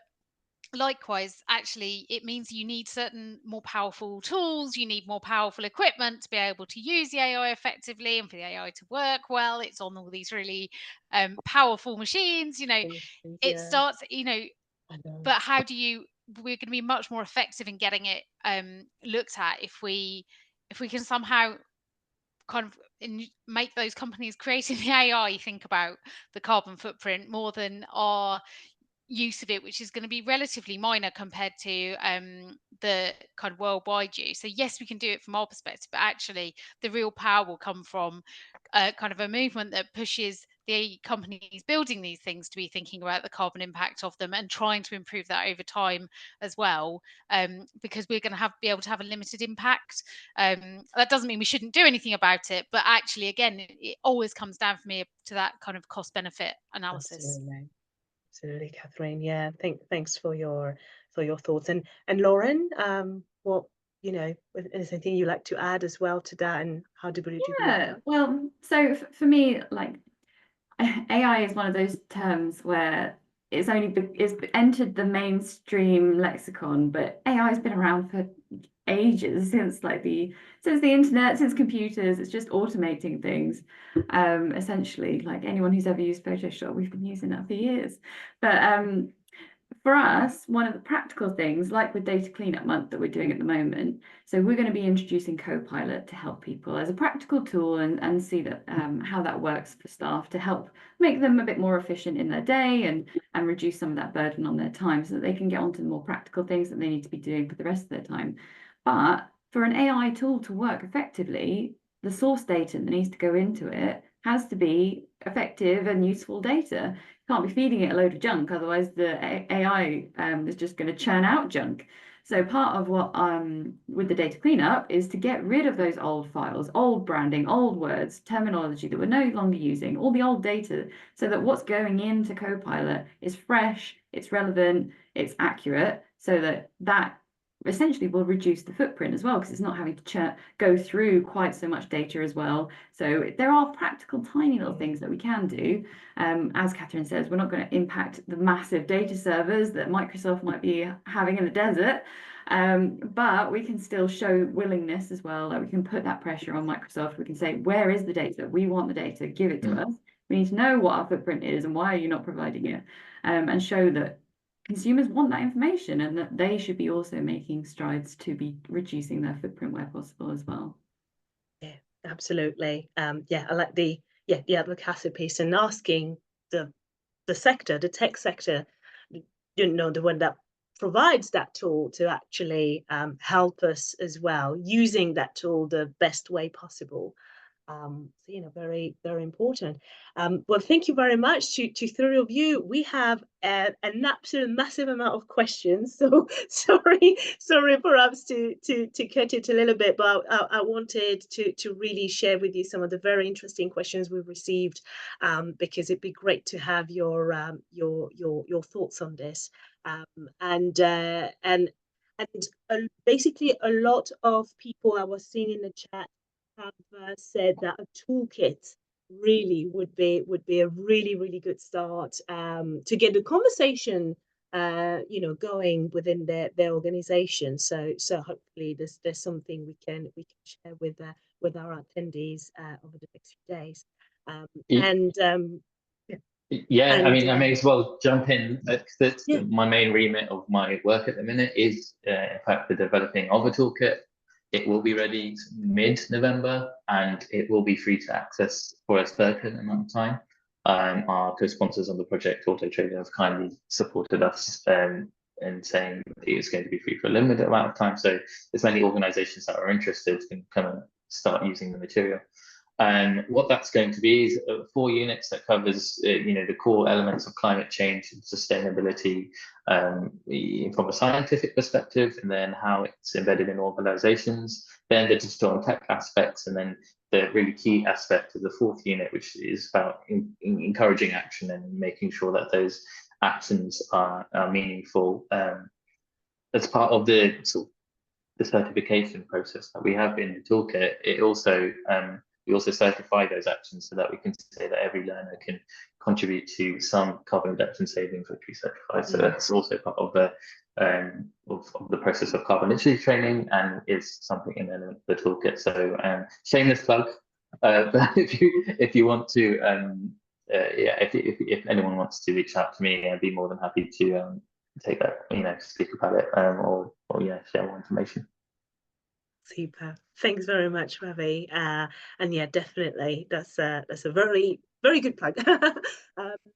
likewise, actually, it means you need certain more powerful tools, you need more powerful equipment to be able to use the AI effectively, and for the AI to work well, it's on all these really powerful machines. It starts, but how do you we're going to be much more effective in getting it looked at if we can somehow kind of make those companies creating the AI think about the carbon footprint more than our use of it, which is going to be relatively minor compared to the kind of worldwide use. So yes, we can do it from our perspective, but actually the real power will come from kind of a movement that pushes the companies building these things to be thinking about the carbon impact of them and trying to improve that over time as well, because we're going to be able to have a limited impact. That doesn't mean we shouldn't do anything about it, but actually, again, it always comes down for me to that kind of cost benefit analysis. Absolutely, Catherine. Yeah, thanks for your thoughts. And Lauren, what, you know, is anything you like to add as well to that, and how do we do Yeah, well, so for me, like, AI is one of those terms where it's entered the mainstream lexicon, but AI has been around for ages, since the internet, since computers. It's just automating things. Essentially, like, anyone who's ever used Photoshop, we've been using that for years. But for us, one of the practical things, like with Data Cleanup Month that we're doing at the moment, so we're going to be introducing Copilot to help people as a practical tool and see that how that works for staff to help make them a bit more efficient in their day and reduce some of that burden on their time, so that they can get onto the more practical things that they need to be doing for the rest of their time. But for an AI tool to work effectively, the source data that needs to go into it has to be effective and useful data. Can't be feeding it a load of junk, otherwise the AI is just going to churn out junk. So part of what with the data cleanup is to get rid of those old files, old branding, old words, terminology that we're no longer using, all the old data, so that what's going into Copilot is fresh, it's relevant, it's accurate, so that essentially will reduce the footprint as well, because it's not having to go through quite so much data as well. So there are practical, tiny little things that we can do. As Catherine says, we're not going to impact the massive data servers that Microsoft might be having in the desert, but we can still show willingness as well. Like, we can put that pressure on Microsoft. We can say, where is the data? We want the data, give it to us. We need to know what our footprint is and why are you not providing it, and show that consumers want that information and that they should be also making strides to be reducing their footprint where possible as well. Yeah, absolutely. Yeah, I like the advocacy piece, and asking the sector, the tech sector, you know, the one that provides that tool, to actually help us as well, using that tool the best way possible. So, you know, very, very important. Well, thank you very much to three of you. We have an absolute massive amount of questions, so sorry perhaps to cut it a little bit, but I wanted to really share with you some of the very interesting questions we've received, because it'd be great to have your thoughts on this, and basically a lot of people I was seeing in the chat have said that a toolkit really would be a really good start, to get the conversation you know, going within their organization. So hopefully there's something we can share with our attendees over the next few days. Yeah, I mean, I may as well jump in. That's Yeah. my main remit of my work at the minute is, in fact, the developing of a toolkit. It will be ready mid-November, and it will be free to access for a certain amount of time. Our co-sponsors on the project, Auto Trader, have kindly supported us in saying it's going to be free for a limited amount of time. So as many organisations that are interested can come and start using the material. And what that's going to be is 4 units that covers, you know, the core elements of climate change and sustainability from a scientific perspective, and then how it's embedded in organizations, then the digital and tech aspects, and then the really key aspect of the 4th unit, which is about encouraging action and making sure that those actions are meaningful as part of the sort of the certification process that we have in the toolkit. It also we also certify those actions so that we can say that every learner can contribute to some carbon reduction savings, which we certify. So that's also part of the process of carbon literacy training, and is something in the toolkit. So shameless plug, but if you want to, yeah, if anyone wants to reach out to me, I'd be more than happy to take that, speak about it, or share more information. Super. Thanks very much, Ravi. And yeah, definitely, that's a very very good plug.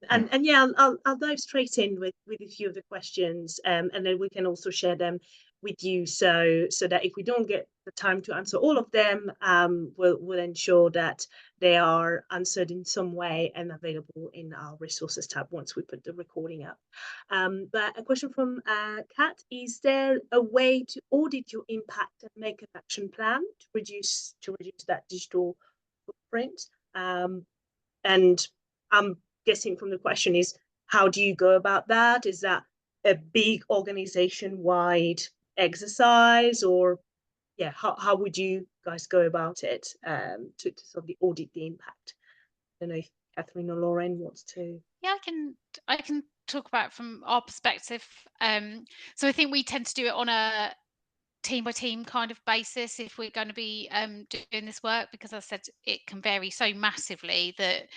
And yeah, I'll dive straight in with a few of the questions, and then we can also share them with you, so that if we don't get the time to answer all of them, we'll ensure that they are answered in some way and available in our resources tab once we put the recording up. But a question from Kat: is there a way to audit your impact and make an action plan to reduce that digital footprint? And I'm guessing from the question is, how do you go about that? Is that a big organization-wide exercise, or yeah, how would you guys go about it, to sort of audit the impact? I don't know if Catherine or Lauren wants to. Yeah, I can talk about it from our perspective. So I think we tend to do it on a team by team kind of basis if we're going to be doing this work, because as I said, it can vary so massively that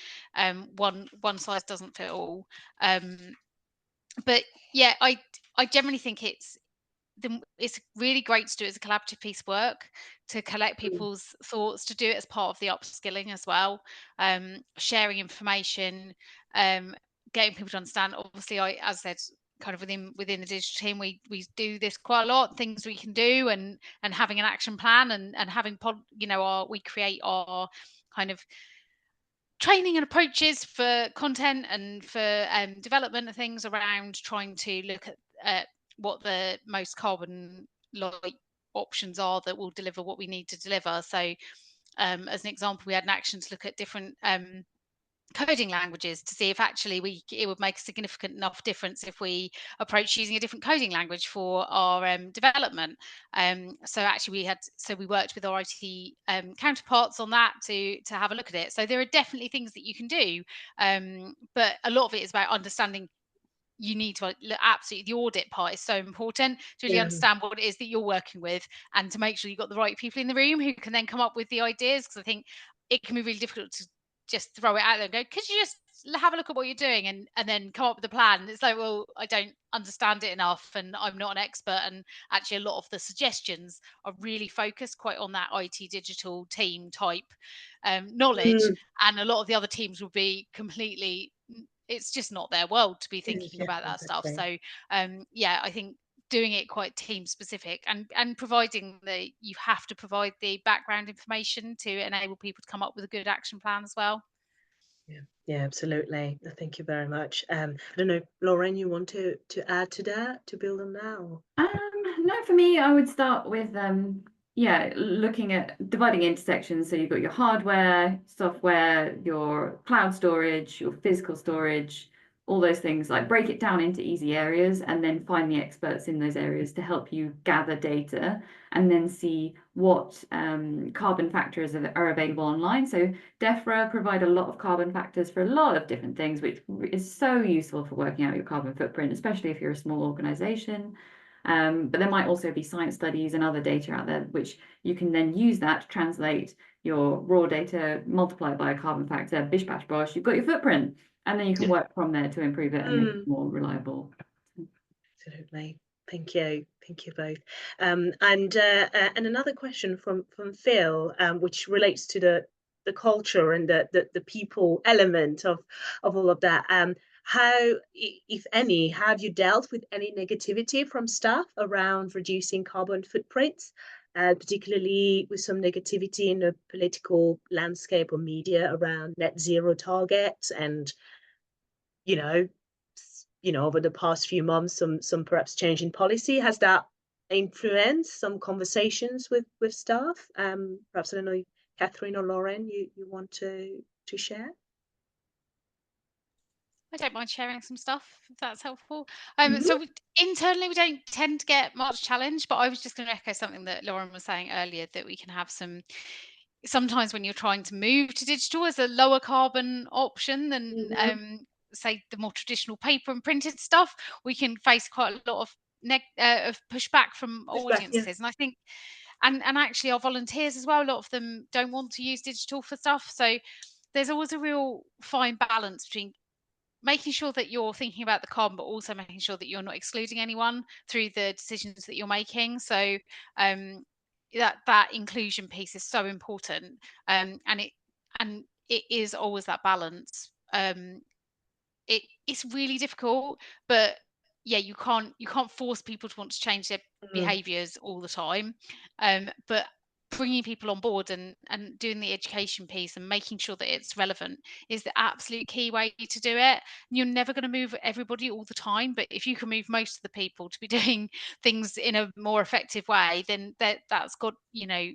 one size doesn't fit all. But yeah, I generally think it's really great to do it as a collaborative piece of work, to collect people's thoughts, to do it as part of the upskilling as well, sharing information, getting people to understand. Obviously, as I said, kind of within the digital team, we do this quite a lot, things we can do, and having an action plan, and having we create our kind of training and approaches for content and for development of things around trying to look at what the most carbon light options are that will deliver what we need to deliver. So as an example, we had an action to look at different coding languages to see if actually it would make a significant enough difference if we approach using a different coding language for our development. So actually we worked with our IT counterparts on that to have a look at it. So there are definitely things that you can do, but a lot of it is about understanding. You need to absolutely, the audit part is so important to really understand what it is that you're working with, and to make sure you've got the right people in the room who can then come up with the ideas, because I think it can be really difficult to just throw it out there and go, could you just have a look at what you're doing, and then come up with a plan. It's like, well, I don't understand it enough, and I'm not an expert. And actually a lot of the suggestions are really focused quite on that IT digital team type knowledge, and a lot of the other teams will be completely, it's just not their world to be thinking about that stuff. So yeah, I think doing it quite team specific, and providing you have to provide the background information to enable people to come up with a good action plan as well. Yeah, absolutely. Thank you very much. I don't know, Lauren, you want to add to that, to build on that? Or? No, for me, I would start with looking at dividing into sections. So you've got your hardware, software, your cloud storage, your physical storage, all those things. Like, break it down into easy areas, and then find the experts in those areas to help you gather data, and then see what carbon factors are available online. So DEFRA provide a lot of carbon factors for a lot of different things, which is so useful for working out your carbon footprint, especially if you're a small organization. But there might also be science studies and other data out there, which you can then use that to translate your raw data, multiply it by a carbon factor, bish bash bosh, you've got your footprint, and then you can work from there to improve it and make it more reliable. Absolutely. Thank you both. And another question from Phil, which relates to the culture and the people element of all of that. How, if any, have you dealt with any negativity from staff around reducing carbon footprints, particularly with some negativity in the political landscape or media around net zero targets, and over the past few months, some perhaps change in policy? Has that influenced some conversations with staff? Perhaps, I don't know, Catherine or Lauren, you want to share? I don't mind sharing some stuff if that's helpful. Mhm. So internally, we don't tend to get much challenge, but I was just going to echo something that Lauren was saying earlier, that we can have sometimes when you're trying to move to digital as a lower carbon option than say the more traditional paper and printed stuff, we can face quite a lot of pushback from audiences. And I think, and actually our volunteers as well, a lot of them don't want to use digital for stuff. So there's always a real fine balance between making sure that you're thinking about the con, but also making sure that you're not excluding anyone through the decisions that you're making. So that inclusion piece is so important, and it is always that balance. It's really difficult, but yeah, you can't force people to want to change their behaviors all the time, but bringing people on board and doing the education piece and making sure that it's relevant is the absolute key way to do it. You're never going to move everybody all the time, but if you can move most of the people to be doing things in a more effective way, then that's got, you know,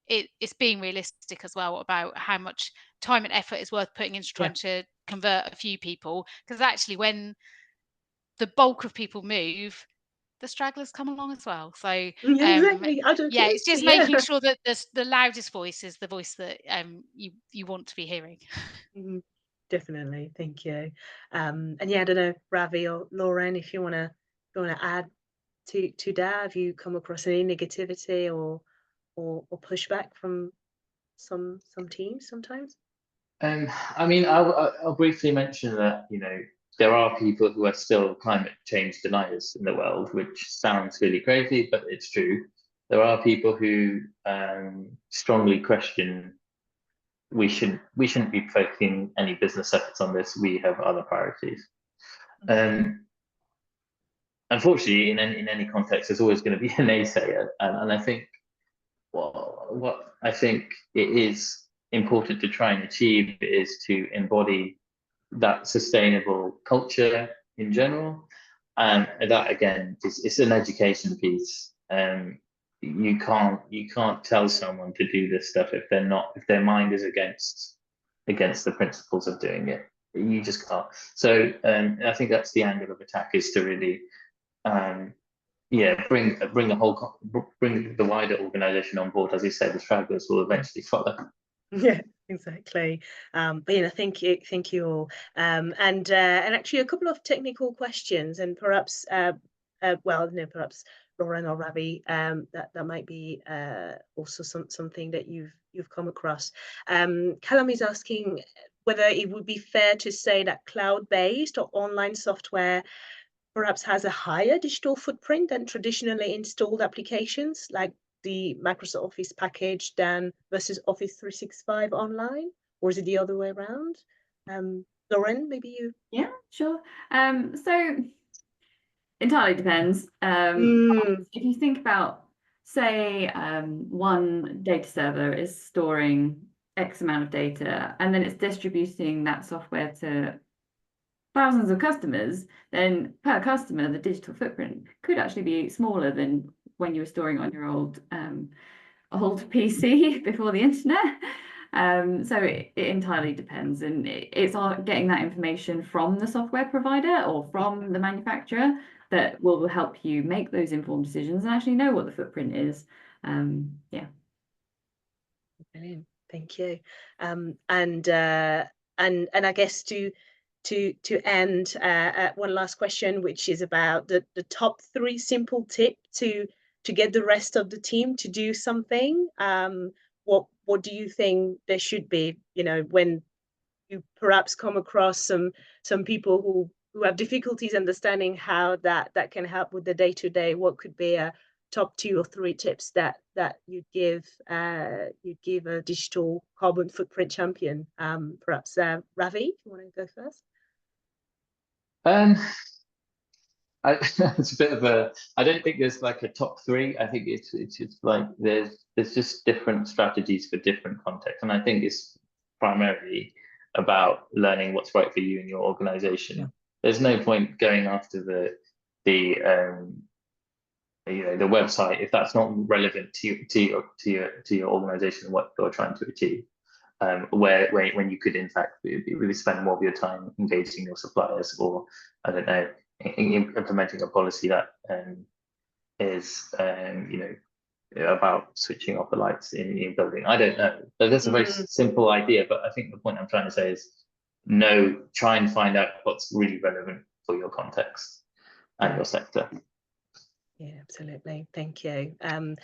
it's being realistic as well about how much time and effort is worth putting into trying to convert a few people, because actually when the bulk of people move, the stragglers come along as well. So Exactly. yeah, it's just making sure that the loudest voice is the voice that you want to be hearing. Definitely, thank you. And yeah, I don't know, Ravi or Lauren, if you want to add to that, have you come across any negativity or pushback from some teams sometimes? I mean, I'll briefly mention that, you know, there are people who are still climate change deniers in the world, which sounds really crazy, but it's true. There are people who strongly question we shouldn't be focusing any business efforts on this. We have other priorities. Unfortunately, in any context, there's always going to be a naysayer, and I think what I think it is important to try and achieve is to embody that sustainable culture in general, and that again it's an education piece. You can't tell someone to do this stuff if their mind is against the principles of doing it. You just can't. So I think that's the angle of attack, is to really bring the wider organization on board. As you said, the stragglers will eventually follow. Yeah, exactly. But you know, thank you all. And actually a couple of technical questions, and perhaps well, no, perhaps Lauren or Ravi, that might be also something that you've come across. Callum is asking whether it would be fair to say that cloud-based or online software perhaps has a higher digital footprint than traditionally installed applications like the Microsoft Office package than versus Office 365 online, or is it the other way around? Lauren, maybe you? Yeah, sure. So entirely depends. If you think about, say, one data server is storing X amount of data, and then it's distributing that software to thousands of customers, then per customer, the digital footprint could actually be smaller than when you were storing on your old PC before the internet. So it entirely depends, and it's getting that information from the software provider or from the manufacturer that will help you make those informed decisions and actually know what the footprint is. Yeah. Brilliant, thank you. And I guess to end, one last question, which is about the top 3 simple tips to get the rest of the team to do something. What do you think there should be? You know, when you perhaps come across some people who have difficulties understanding how that can help with the day-to-day, what could be a top 2 or 3 tips that you'd give a digital carbon footprint champion? Perhaps Ravi, if you want to go first. It's a bit of a. I don't think there's like a top 3. I think it's like there's just different strategies for different contexts, and I think it's primarily about learning what's right for you and your organization. Yeah. There's no point going after the website if that's not relevant to your organization and what you're trying to achieve. When you could in fact really spend more of your time engaging your suppliers, or I don't know, implementing a policy that is about switching off the lights in your building. I don't know, but that's a very simple idea, but I think the point I'm trying to say is try and find out what's really relevant for your context and your sector. Yeah, absolutely. Thank you. And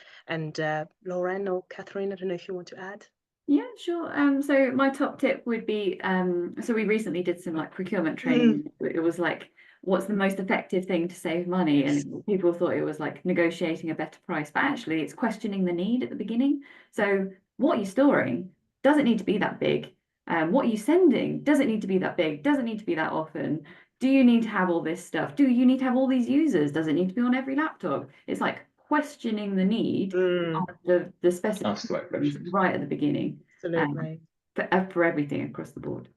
Lauren or Catherine, I don't know if you want to add. Yeah, sure. So my top tip would be, so we recently did some like procurement training. It was like, what's the most effective thing to save money? And people thought it was like negotiating a better price, but actually it's questioning the need at the beginning. So what you're storing doesn't need to be that big. What you're sending doesn't need to be that big, doesn't need to be that often. Do you need to have all this stuff? Do you need to have all these users? Does it need to be on every laptop? It's like questioning the need of the Ask the right specifications questions. right at the beginning. Absolutely. For everything across the board.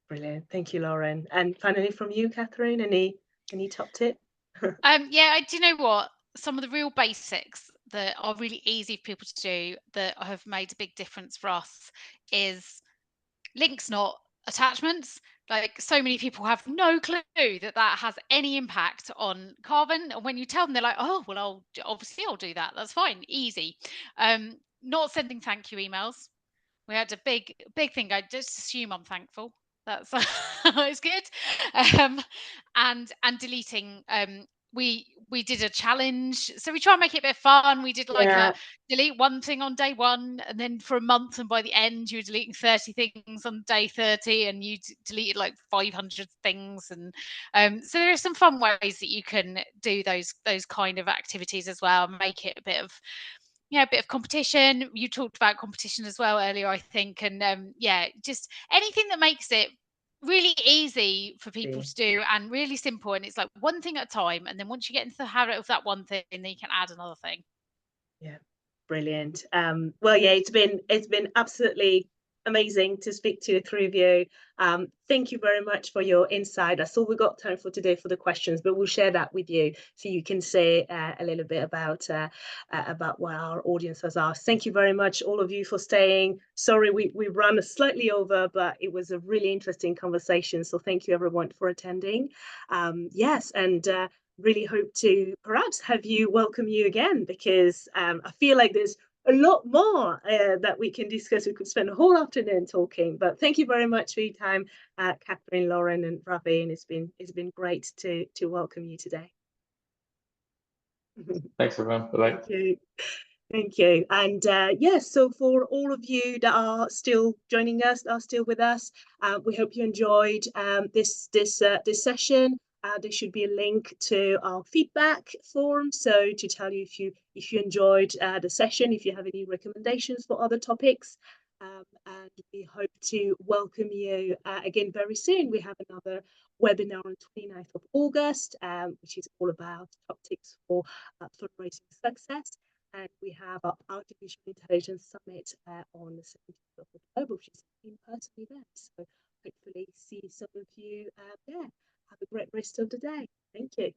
Brilliant. Thank you, Lauren. And finally from you, Catherine, any top tip? Yeah, do you know what? Some of the real basics that are really easy for people to do that have made a big difference for us is links, not attachments. Like, so many people have no clue that that has any impact on carbon. And when you tell them, they're like, oh, well, I'll do that. That's fine, easy. Not sending thank you emails. We had a big thing. I just assume I'm thankful. That's it's good. And deleting. We did a challenge, so we try and make it a bit fun. We did like Yeah. a delete one thing on day one, and then for a month, and by the end, you were deleting 30 things on day 30, and you deleted like 500 things. And so there are some fun ways that you can do those kind of activities as well. Make it a bit of a bit of competition. You talked about competition as well earlier, I think. And just anything that makes it really easy for people Yeah. to do and really simple. And it's like one thing at a time. And then once you get into the habit of that one thing, then you can add another thing. Yeah, brilliant. Well, yeah, it's been absolutely amazing to speak to the three of you. Thank you very much for your insight. That's all we got time for today for the questions, but we'll share that with you so you can say a little bit about what our audience has asked. Thank you very much, all of you, for staying. Sorry, we ran slightly over, but it was a really interesting conversation. So thank you, everyone, for attending. Yes, and really hope to perhaps have you welcome you again, because I feel like there's a lot more that we can discuss. We could spend a whole afternoon talking, but thank you very much for your time, Catherine, Lauren, and Ravi, and it's been great to welcome you today. Thanks, everyone. Bye-bye. Thank you. Thank you. And yes, so for all of you that are still joining us, are still with us, we hope you enjoyed this session. There should be a link to our feedback form, so to tell you if you enjoyed the session, if you have any recommendations for other topics. And we hope to welcome you again very soon. We have another webinar on 29th of August, which is all about top tips for fundraising success. And we have our Artificial Intelligence Summit on the 17th of October, which is an in-person event. So hopefully see some of you there. Have a great rest of the day. Thank you.